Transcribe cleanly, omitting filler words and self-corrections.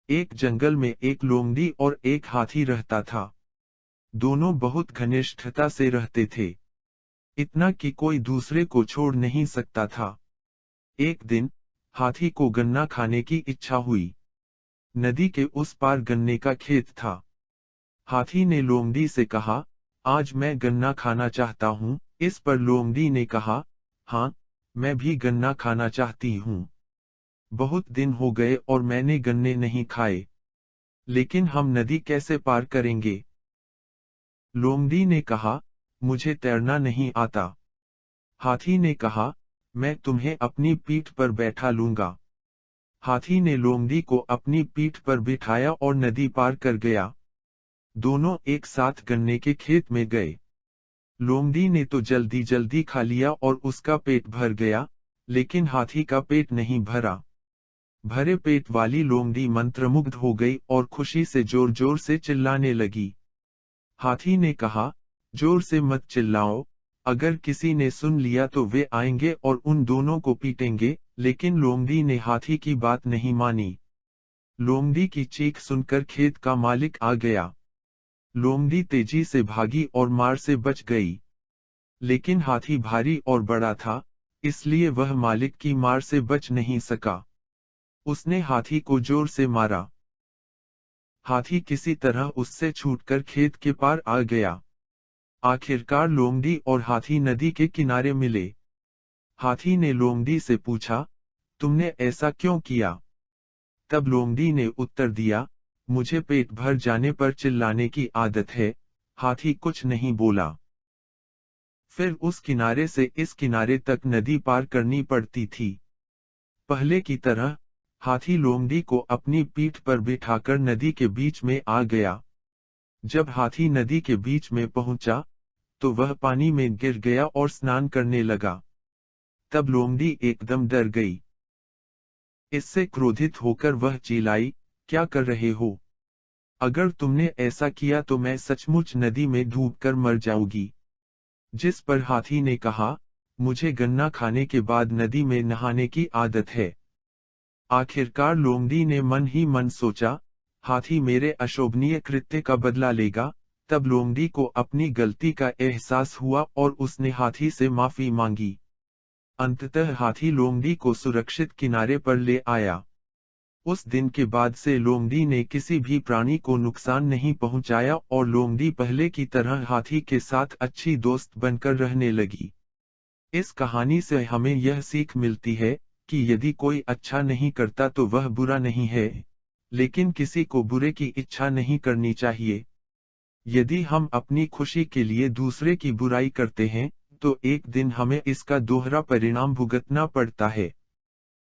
एक जंगल में एक लोमड़ी और एक हाथी रहता था। दोनों बहुत घनिष्ठता से रहते थे, इतना कि कोई दूसरे को छोड़ नहीं सकता था। एक दिन हाथी को गन्ना खाने की इच्छा हुई। नदी के उस पार गन्ने का खेत था। हाथी ने लोमड़ी से कहा, आज मैं गन्ना खाना चाहता हूँ। इस पर लोमड़ी ने कहा, हाँ, मैं भी गन्ना खाना चाहती हूँ। बहुत दिन हो गए और मैंने गन्ने नहीं खाए, लेकिन हम नदी कैसे पार करेंगे? लोमड़ी ने कहा, मुझे तैरना नहीं आता। हाथी ने कहा, मैं तुम्हें अपनी पीठ पर बैठा लूंगा। हाथी ने लोमड़ी को अपनी पीठ पर बिठाया और नदी पार कर गया। दोनों एक साथ गन्ने के खेत में गए। लोमड़ी ने तो जल्दी जल्दी खा लिया और उसका पेट भर गया, लेकिन हाथी का पेट नहीं भरा। भरे पेट वाली लोमड़ी मंत्रमुग्ध हो गई और खुशी से जोर जोर से चिल्लाने लगी। हाथी ने कहा, जोर से मत चिल्लाओ, अगर किसी ने सुन लिया तो वे आएंगे और उन दोनों को पीटेंगे। लेकिन लोमड़ी ने हाथी की बात नहीं मानी। लोमड़ी की चीख सुनकर खेत का मालिक आ गया। लोमड़ी तेजी से भागी और मार से बच गई। लेकिन हाथी भारी और बड़ा था, इसलिए वह मालिक की मार से बच नहीं सका। उसने हाथी को जोर से मारा। हाथी किसी तरह उससे छूटकर खेत के पार आ गया। आखिरकार लोमड़ी और हाथी नदी के किनारे मिले। हाथी ने लोमड़ी से पूछा, तुमने ऐसा क्यों किया? तब लोमड़ी ने उत्तर दिया, मुझे पेट भर जाने पर चिल्लाने की आदत है। हाथी कुछ नहीं बोला। फिर उस किनारे से इस किनारे तक नदी पार करनी पड़ती थी। पहले की तरह हाथी लोमड़ी को अपनी पीठ पर बिठाकर नदी के बीच में आ गया। जब हाथी नदी के बीच में पहुंचा, तो वह पानी में गिर गया और स्नान करने लगा। तब लोमड़ी एकदम डर गई। इससे क्रोधित होकर वह चिल्लाई, क्या कर रहे हो? अगर तुमने ऐसा किया तो मैं सचमुच नदी में डूबकर मर जाऊंगी। जिस पर हाथी ने कहा, मुझे गन्ना खाने के बाद नदी में नहाने की आदत है। आखिरकार लोमड़ी ने मन ही मन सोचा, हाथी मेरे अशोभनीय कृत्य का बदला लेगा। तब लोमड़ी को अपनी गलती का एहसास हुआ और उसने हाथी से माफी मांगी। अंततः हाथी लोमड़ी को सुरक्षित किनारे पर ले आया। उस दिन के बाद से लोमड़ी ने किसी भी प्राणी को नुकसान नहीं पहुंचाया और लोमड़ी पहले की तरह हाथी के साथ अच्छी दोस्त बनकर रहने लगी। इस कहानी से हमें यह सीख मिलती है कि यदि कोई अच्छा नहीं करता तो वह बुरा नहीं है, लेकिन किसी को बुरे की इच्छा नहीं करनी चाहिए। यदि हम अपनी खुशी के लिए दूसरे की बुराई करते हैं, तो एक दिन हमें इसका दोहरा परिणाम भुगतना पड़ता है।